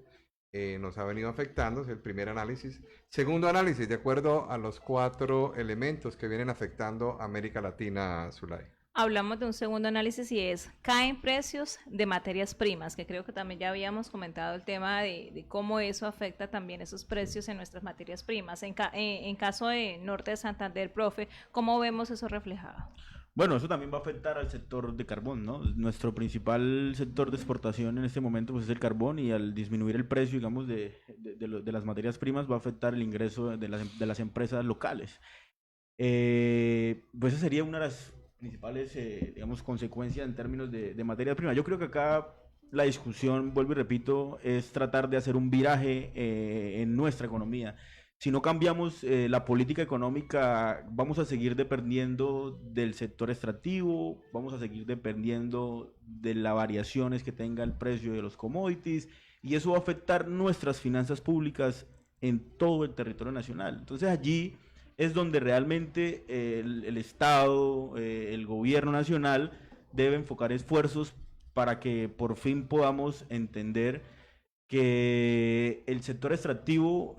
nos ha venido afectando, es el primer análisis. Segundo análisis, de acuerdo a los 4 elementos que vienen afectando a América Latina, Zulay. Hablamos de un segundo análisis y es, caen precios de materias primas, que creo que también ya habíamos comentado el tema de cómo eso afecta también esos precios en nuestras materias primas. En caso de Norte de Santander, profe, ¿cómo vemos eso reflejado? Bueno, eso también va a afectar al sector de carbón, ¿no? Nuestro principal sector de exportación en este momento pues, es el carbón, y al disminuir el precio, digamos, de las materias primas va a afectar el ingreso de las empresas locales. Pues esa sería una de las principales, digamos, consecuencias en términos de materia prima. Yo creo que acá la discusión, vuelvo y repito, es tratar de hacer un viraje en nuestra economía. Si no cambiamos la política económica, vamos a seguir dependiendo del sector extractivo, vamos a seguir dependiendo de las variaciones que tenga el precio de los commodities, y eso va a afectar nuestras finanzas públicas en todo el territorio nacional. Entonces allí es donde realmente el Estado, el gobierno nacional debe enfocar esfuerzos para que por fin podamos entender que el sector extractivo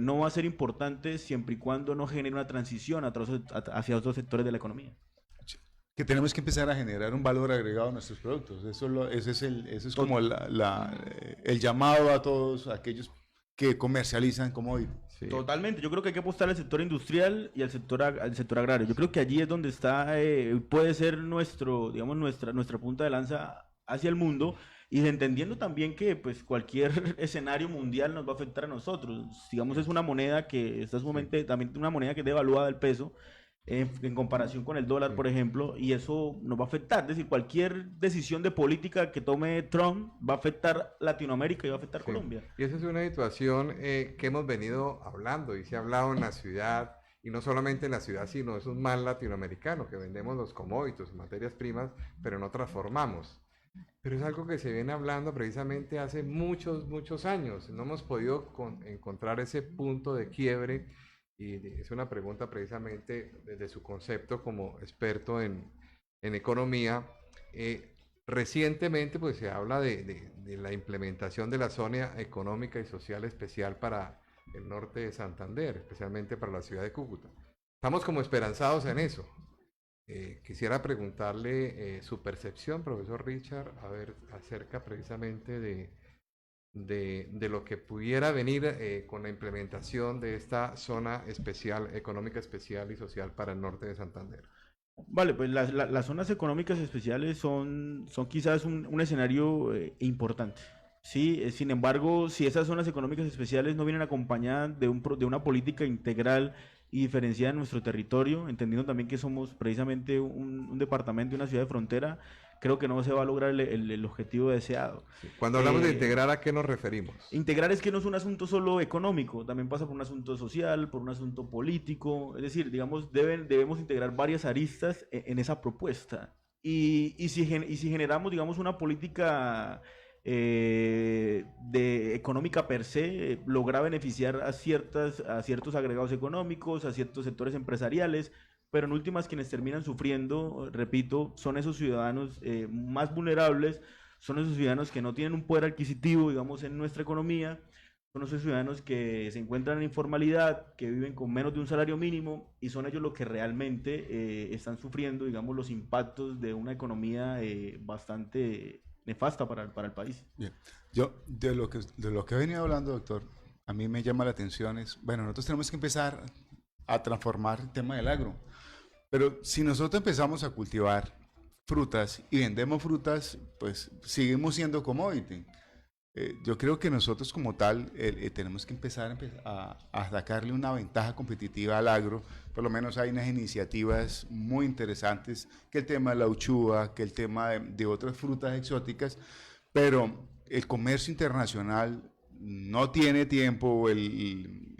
no va a ser importante siempre y cuando no genere una transición hacia otros sectores de la economía. Que tenemos que empezar a generar un valor agregado a nuestros productos. Ese es como el llamado a todos aquellos que comercializan commodities. Sí. Totalmente, yo creo que hay que apostar al sector industrial y al sector agrario. Yo creo que allí es donde está, puede ser digamos, nuestra punta de lanza hacia el mundo, y entendiendo también que pues cualquier escenario mundial nos va a afectar a nosotros. Digamos, es una moneda que está sumamente, también una moneda que es devaluada el peso en comparación con el dólar, por ejemplo, y eso nos va a afectar. Es decir, cualquier decisión de política que tome Trump va a afectar Latinoamérica y va a afectar Colombia. Y esa es una situación que hemos venido hablando y se ha hablado en la ciudad, y no solamente en la ciudad, sino es un mal latinoamericano, que vendemos los commodities, materias primas, pero no transformamos. Pero es algo que se viene hablando precisamente hace muchos años. No hemos podido encontrar ese punto de quiebre. Y es una pregunta precisamente desde su concepto como experto en economía. Recientemente pues se habla de la implementación de la zona económica y social especial para el norte de Santander, especialmente para la ciudad de Cúcuta. Estamos como esperanzados en eso. Quisiera preguntarle su percepción, profesor Richard, a ver, acerca precisamente de lo que pudiera venir con la implementación de esta zona especial, económica especial y social para el norte de Santander. Vale, pues las zonas económicas especiales son quizás un escenario importante. Sí, sin embargo, si esas zonas económicas especiales no vienen acompañadas de una política integral y diferenciada en nuestro territorio, entendiendo también que somos precisamente un departamento, una ciudad de frontera, creo que no se va a lograr el objetivo deseado. Sí. Cuando hablamos de integrar, ¿a qué nos referimos? Integrar es que no es un asunto solo económico, también pasa por un asunto social, por un asunto político, es decir, digamos, debemos integrar varias aristas en esa propuesta. Y si generamos, digamos, una política económica per se, logra beneficiar a ciertos agregados económicos, a ciertos sectores empresariales, pero en últimas quienes terminan sufriendo, repito, son esos ciudadanos más vulnerables, son esos ciudadanos que no tienen un poder adquisitivo, digamos, en nuestra economía, son esos ciudadanos que se encuentran en informalidad, que viven con menos de un salario mínimo, y son ellos los que realmente están sufriendo, digamos, los impactos de una economía bastante nefasta para el país. Bien. Yo, de lo que he venido hablando, doctor, a mí me llama la atención bueno, nosotros tenemos que empezar a transformar el tema del agro. Pero si nosotros empezamos a cultivar frutas y vendemos frutas, pues seguimos siendo commodity. Yo creo que nosotros como tal tenemos que empezar a sacarle una ventaja competitiva al agro. Por lo menos hay unas iniciativas muy interesantes, que el tema de la uchúa, que el tema de otras frutas exóticas, pero el comercio internacional no tiene tiempo, el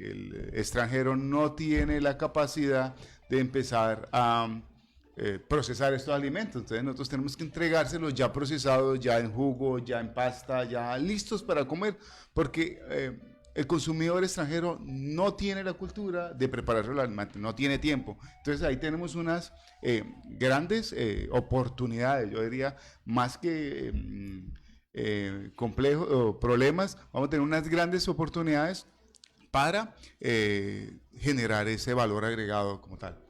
extranjero no tiene la capacidad de empezar a procesar estos alimentos. Entonces nosotros tenemos que entregárselos ya procesados, ya en jugo, ya en pasta, ya listos para comer, porque el consumidor extranjero no tiene la cultura de prepararse el alimento, no tiene tiempo. Entonces ahí tenemos unas grandes oportunidades, yo diría, más que complejos o problemas, vamos a tener unas grandes oportunidades para generar ese valor agregado como tal.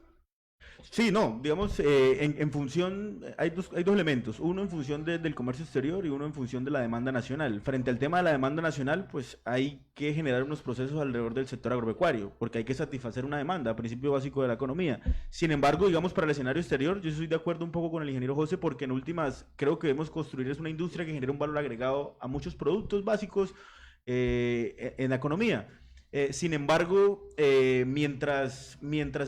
Sí, no, digamos, en función, hay dos elementos, uno en función del comercio exterior y uno en función de la demanda nacional. Frente al tema de la demanda nacional, pues hay que generar unos procesos alrededor del sector agropecuario, porque hay que satisfacer una demanda, principio básico de la economía. Sin embargo, digamos, para el escenario exterior, yo estoy de acuerdo un poco con el ingeniero José, porque en últimas creo que debemos construir una industria que genere un valor agregado a muchos productos básicos en la economía. Sin embargo, mientras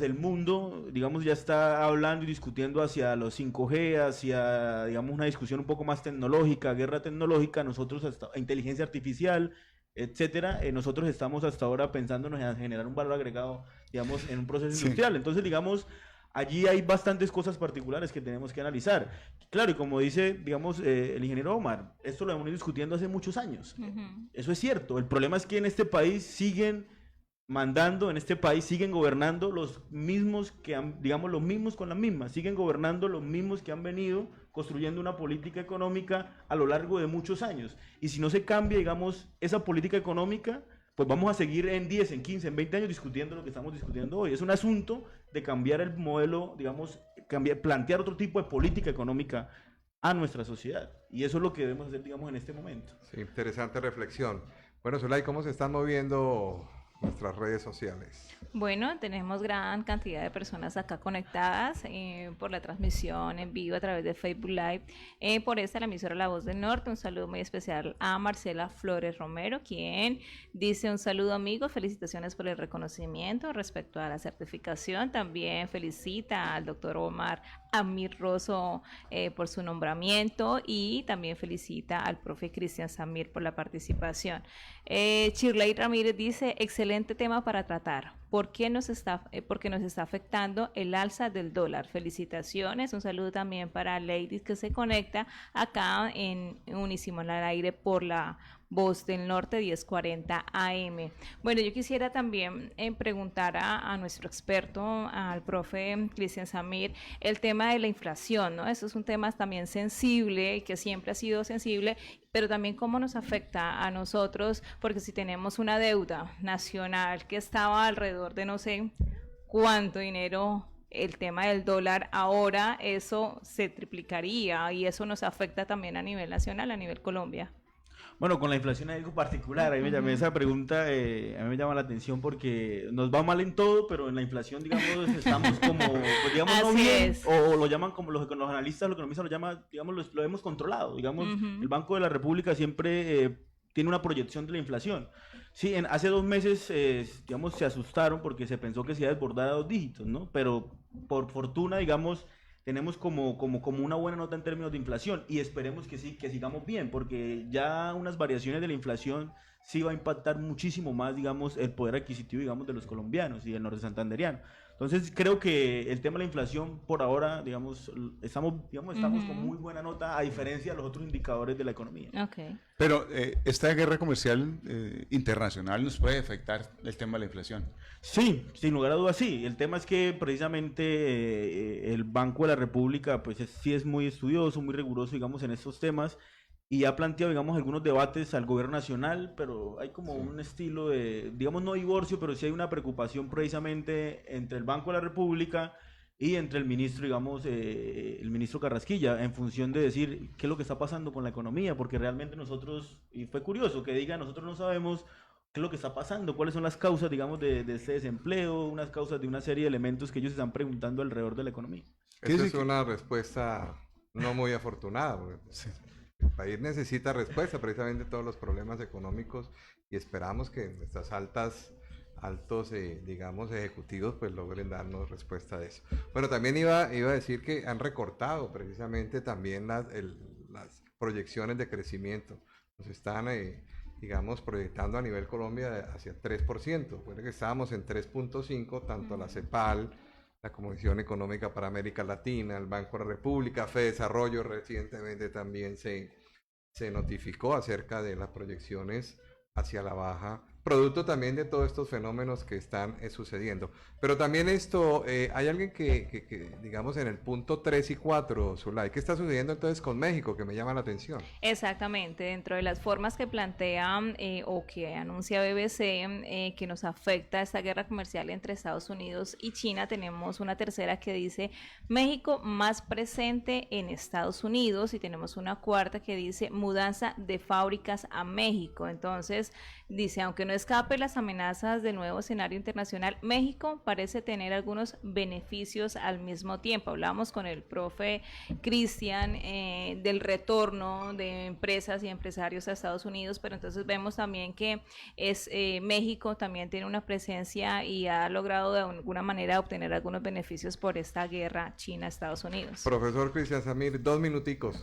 el mundo, digamos, ya está hablando y discutiendo hacia los 5G, hacia, digamos, una discusión un poco más tecnológica, guerra tecnológica, nosotros hasta inteligencia artificial, etcétera, nosotros estamos hasta ahora pensando en generar un valor agregado, digamos, en un proceso industrial. Entonces, digamos, allí hay bastantes cosas particulares que tenemos que analizar. Claro, y como dice, digamos, el ingeniero Omar, esto lo hemos ido discutiendo hace muchos años. Eso es cierto. El problema es que en este país siguen mandando, en este país siguen gobernando los mismos que han, digamos, los mismos con las mismas, siguen gobernando los mismos que han venido construyendo una política económica a lo largo de muchos años. Y si no se cambia, digamos, esa política económica, pues vamos a seguir en 10, en 15, en 20 años discutiendo lo que estamos discutiendo hoy. Es un asunto de cambiar el modelo, digamos, plantear otro tipo de política económica a nuestra sociedad. Y eso es lo que debemos hacer, digamos, en este momento. Sí, interesante reflexión. Bueno, Zulay, ¿cómo se están moviendo nuestras redes sociales? Bueno, tenemos gran cantidad de personas acá conectadas por la transmisión en vivo a través de Facebook Live. Por esta, la emisora La Voz del Norte. Un saludo muy especial a Marcela Flores Romero, quien dice: un saludo, amigos, felicitaciones por el reconocimiento respecto a la certificación. También felicita al doctor Omar Amir Rosso por su nombramiento, y también felicita al profe Cristian Samir por la participación. Shirley Ramírez dice: excelente tema para tratar. Porque nos está afectando el alza del dólar. Felicitaciones. Un saludo también para Ladies, que se conecta acá en Unísimon al aire por la Voz del Norte 1040 AM. Bueno, yo quisiera también preguntar a nuestro experto, al profe Cristian Samir, el tema de la inflación, ¿no? Eso es un tema también sensible, que siempre ha sido sensible, pero también cómo nos afecta a nosotros, porque si tenemos una deuda nacional que estaba alrededor de no sé cuánto dinero, el tema del dólar, ahora eso se triplicaría, y eso nos afecta también a nivel nacional, a nivel Colombia. Bueno, con la inflación hay algo particular. Ahí me llamé esa pregunta, a mí me llama la atención porque nos va mal en todo, pero en la inflación, digamos, estamos como, pues, digamos, no bien, o lo llaman como los analistas, los economistas lo llaman, digamos, lo hemos controlado. Digamos, el Banco de la República siempre tiene una proyección de la inflación. Sí, hace 2 meses, digamos, se asustaron porque se pensó que se iba a desbordar a 2 dígitos, ¿no? Pero por fortuna, digamos, tenemos como una buena nota en términos de inflación, y esperemos que sí, que sigamos bien, porque ya unas variaciones de la inflación sí va a impactar muchísimo más, digamos, el poder adquisitivo, digamos, de los colombianos y del norte santanderiano. Entonces creo que el tema de la inflación por ahora, digamos, estamos con muy buena nota, a diferencia de los otros indicadores de la economía. Okay. Pero esta guerra comercial internacional nos puede afectar el tema de la inflación. Sí, sin lugar a dudas sí. El tema es que precisamente el Banco de la República pues sí es muy estudioso, muy riguroso, digamos, en estos temas, y ha planteado, digamos, algunos debates al gobierno nacional, pero hay como un estilo de, digamos, no divorcio, pero sí hay una preocupación precisamente entre el Banco de la República y entre el ministro, digamos, el ministro Carrasquilla, en función de decir qué es lo que está pasando con la economía, porque realmente nosotros, y fue curioso que diga, nosotros no sabemos qué es lo que está pasando, cuáles son las causas, digamos, de este desempleo, unas causas de una serie de elementos que ellos están preguntando alrededor de la economía. Esa es una respuesta no muy afortunada, porque el país necesita respuesta precisamente a todos los problemas económicos y esperamos que nuestras altos, digamos, ejecutivos, pues logren darnos respuesta a eso. Bueno, también iba a decir que han recortado precisamente también las proyecciones de crecimiento. Nos están, digamos, proyectando a nivel Colombia hacia 3%. Recuerden que estábamos en 3.5, tanto la CEPAL, la Comisión Económica para América Latina, el Banco de la República, FEDesarrollo recientemente también se notificó acerca de las proyecciones hacia la baja, producto también de todos estos fenómenos que están sucediendo. Pero también esto, hay alguien que, digamos, en el punto 3 y 4, Zulay, ¿qué está sucediendo entonces con México que me llama la atención? Exactamente, dentro de las formas que plantea o que anuncia BBC que nos afecta esta guerra comercial entre Estados Unidos y China, tenemos una tercera que dice México más presente en Estados Unidos, y tenemos una cuarta que dice mudanza de fábricas a México. Entonces dice, aunque no escape las amenazas del nuevo escenario internacional, México parece tener algunos beneficios al mismo tiempo. Hablamos con el profe Cristian del retorno de empresas y empresarios a Estados Unidos, pero entonces vemos también que México también tiene una presencia y ha logrado de alguna manera obtener algunos beneficios por esta guerra China-Estados Unidos. Profesor Cristian Samir, 2 minuticos.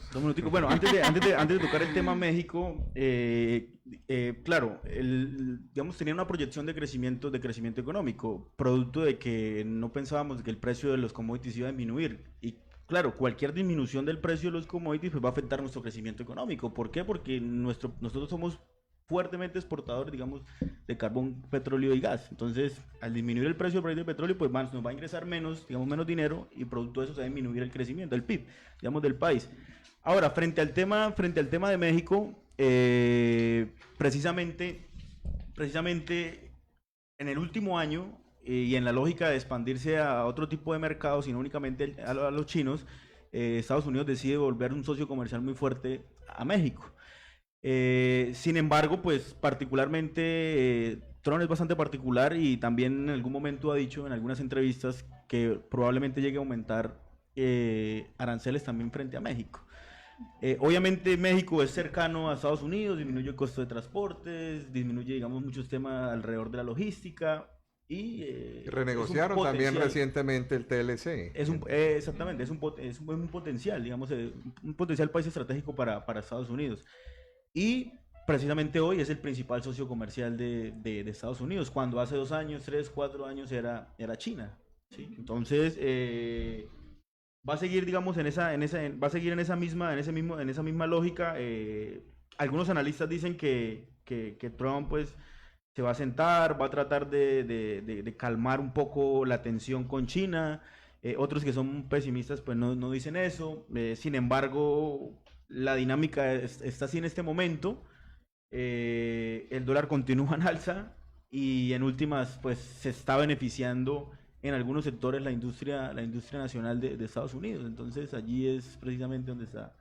Bueno, antes de tocar el tema México, claro, digamos, tenía una proyección de crecimiento económico, producto de que no pensábamos que el precio de los commodities iba a disminuir. Y claro, cualquier disminución del precio de los commodities pues va a afectar nuestro crecimiento económico. ¿Por qué? Porque nosotros somos fuertemente exportadores, digamos, de carbón, petróleo y gas. Entonces, al disminuir el precio del petróleo, pues nos va a ingresar menos dinero, y producto de eso se va a disminuir el crecimiento, el PIB, digamos, del país. Ahora, frente al tema de México, precisamente en el último año, y en la lógica de expandirse a otro tipo de mercados y no únicamente a los chinos, Estados Unidos decide volver un socio comercial muy fuerte a México. Sin embargo, pues particularmente Trump es bastante particular, y también en algún momento ha dicho en algunas entrevistas que probablemente llegue a aumentar aranceles también frente a México. Obviamente México es cercano a Estados Unidos, disminuye el costo de transportes, disminuye, digamos, muchos temas alrededor de la logística, y renegociaron también recientemente el TLC. Exactamente, es un potencial, digamos, un potencial país estratégico para Estados Unidos. Y precisamente hoy es el principal socio comercial de Estados Unidos, cuando hace 2 años, 3, 4 años era China, ¿sí? Entonces, va a seguir, digamos, va a seguir en esa misma lógica. Algunos analistas dicen que Trump, pues, se va a sentar, va a tratar de calmar un poco la tensión con China. Otros que son pesimistas, pues, no dicen eso. Sin embargo, la dinámica está así en este momento. El dólar continúa en alza, y en últimas, pues, se está beneficiando en algunos sectores la industria nacional de Estados Unidos. Entonces allí es precisamente donde está.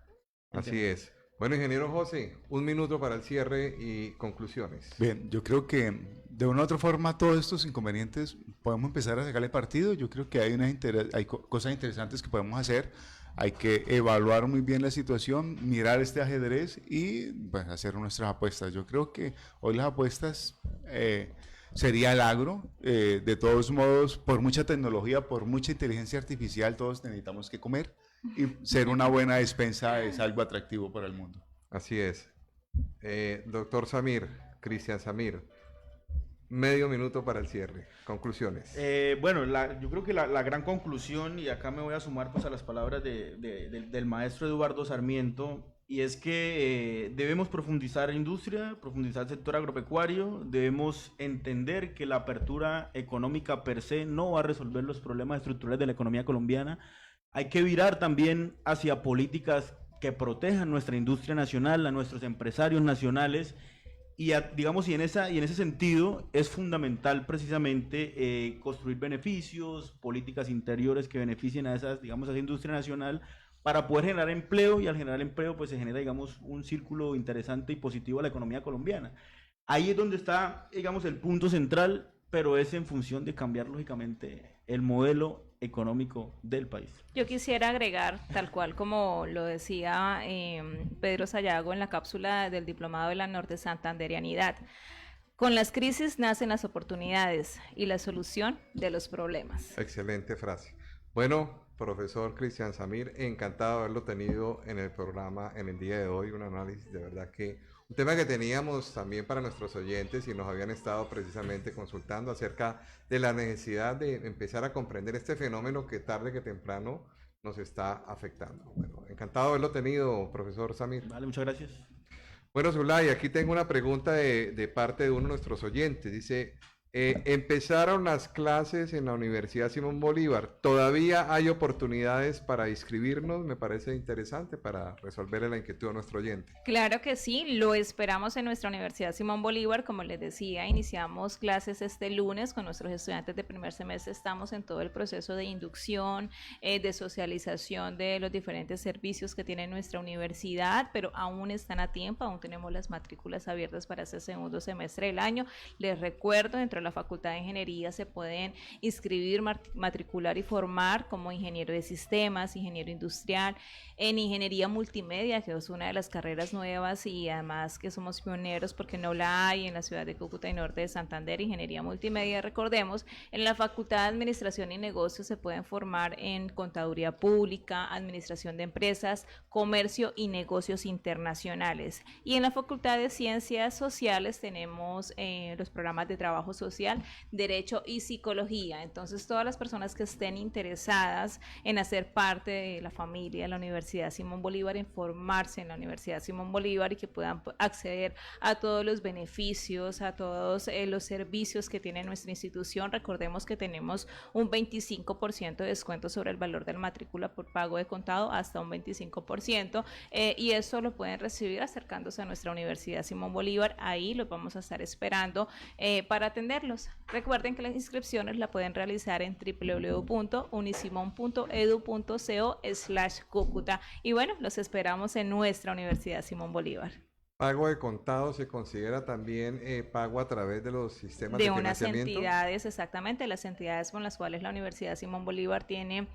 Así es. Bueno, ingeniero José, 1 minuto para el cierre y conclusiones. Bien, yo creo que de una u otra forma todos estos inconvenientes podemos empezar a sacarle partido. Yo creo que hay cosas interesantes que podemos hacer. Hay que evaluar muy bien la situación, mirar este ajedrez y, pues, hacer nuestras apuestas. Yo creo que hoy las apuestas sería el agro. De todos modos, por mucha tecnología, por mucha inteligencia artificial, todos necesitamos que comer, y ser una buena despensa es algo atractivo para el mundo. Así es. Doctor Samir, Cristian Samir, medio minuto para el cierre. Conclusiones. Bueno, yo creo que la gran conclusión, y acá me voy a sumar, pues, a las palabras del maestro Eduardo Sarmiento, y es que debemos profundizar industria, profundizar el sector agropecuario, debemos entender que la apertura económica per se no va a resolver los problemas estructurales de la economía colombiana. Hay que virar también hacia políticas que protejan nuestra industria nacional, a nuestros empresarios nacionales, digamos, y en ese sentido es fundamental precisamente construir beneficios, políticas interiores que beneficien a esas, digamos, a esa industria nacional para poder generar empleo, y al generar empleo pues se genera, digamos, un círculo interesante y positivo a la economía colombiana. Ahí es donde está, digamos, el punto central, pero es en función de cambiar lógicamente el modelo económico del país. Yo quisiera agregar, tal cual como lo decía Pedro Sayago en la cápsula del Diplomado de la Norte Santanderianidad, con las crisis nacen las oportunidades y la solución de los problemas. Excelente frase. Bueno, profesor Cristian Samir, encantado de haberlo tenido en el programa en el día de hoy, un análisis de verdad que un tema que teníamos también para nuestros oyentes y nos habían estado precisamente consultando acerca de la necesidad de empezar a comprender este fenómeno que tarde que temprano nos está afectando. Bueno, encantado de haberlo tenido, profesor Samir. Vale, muchas gracias. Bueno, Zulay, aquí tengo una pregunta de parte de uno de nuestros oyentes. Dice, empezaron las clases en la Universidad Simón Bolívar. ¿Todavía hay oportunidades para inscribirnos? Me parece interesante para resolverle la inquietud a nuestro oyente. Claro que sí, lo esperamos en nuestra Universidad Simón Bolívar. Como les decía, iniciamos clases este lunes con nuestros estudiantes de primer semestre. Estamos en todo el proceso de inducción, de socialización de los diferentes servicios que tiene nuestra universidad, pero aún están a tiempo, aún tenemos las matrículas abiertas para este segundo semestre del año. Les recuerdo, dentro de la Facultad de Ingeniería se pueden inscribir, matricular y formar como ingeniero de sistemas, ingeniero industrial, en ingeniería multimedia, que es una de las carreras nuevas y además que somos pioneros porque no la hay en la ciudad de Cúcuta y norte de Santander. Ingeniería multimedia, recordemos, en la Facultad de Administración y Negocios se pueden formar en Contaduría Pública, Administración de Empresas, Comercio y Negocios Internacionales. Y en la Facultad de Ciencias Sociales tenemos los programas de trabajo social, derecho y psicología. Entonces, todas las personas que estén interesadas en hacer parte de la familia de la Universidad Simón Bolívar, en formarse en la Universidad Simón Bolívar y que puedan acceder a todos los beneficios, a todos los servicios que tiene nuestra institución. Recordemos que tenemos un 25% de descuento sobre el valor de la matrícula por pago de contado, hasta un 25%, y eso lo pueden recibir acercándose a nuestra Universidad Simón Bolívar. Ahí los vamos a estar esperando para atenderlos. Recuerden que las inscripciones la pueden realizar en www.unisimon.edu.co/Cúcuta. Y bueno, los esperamos en nuestra Universidad Simón Bolívar. ¿Pago de contado se considera también pago a través de los sistemas de unas financiamiento? entidades, exactamente, las entidades con las cuales la Universidad Simón Bolívar tiene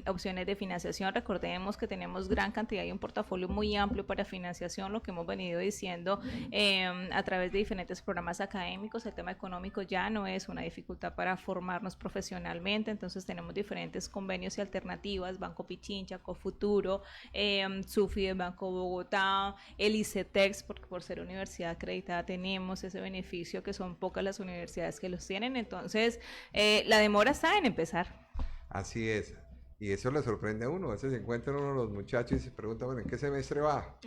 opciones de financiación? Recordemos que tenemos gran cantidad y un portafolio muy amplio para financiación, lo que hemos venido diciendo a través de diferentes programas académicos. El tema económico ya no es una dificultad para formarnos profesionalmente, entonces tenemos diferentes convenios y alternativas: Banco Pichincha, Cofuturo, SUFI del Banco Bogotá, el ICETEX, porque por ser universidad acreditada tenemos ese beneficio, que son pocas las universidades que los tienen. Entonces, la demora está en empezar. Así es. Y eso le sorprende a uno. A veces se encuentran uno de los muchachos y se pregunta, bueno, ¿en qué semestre va?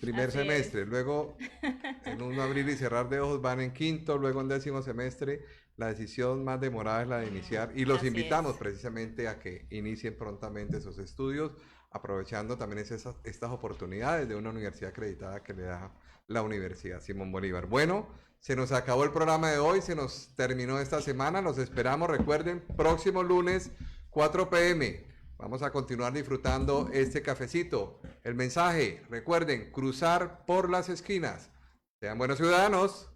Primer semestre. Luego, en un abrir y cerrar de ojos, van en quinto, luego en 10º semestre. La decisión más demorada es la de iniciar. Y los invitamos precisamente a que inicien prontamente esos estudios, aprovechando también estas oportunidades de una universidad acreditada que le da la Universidad Simón Bolívar. Bueno, se nos acabó el programa de hoy, se nos terminó esta semana. Los esperamos, recuerden, próximo lunes, 4 p.m. Vamos a continuar disfrutando este cafecito. El mensaje, recuerden, cruzar por las esquinas. Sean buenos ciudadanos.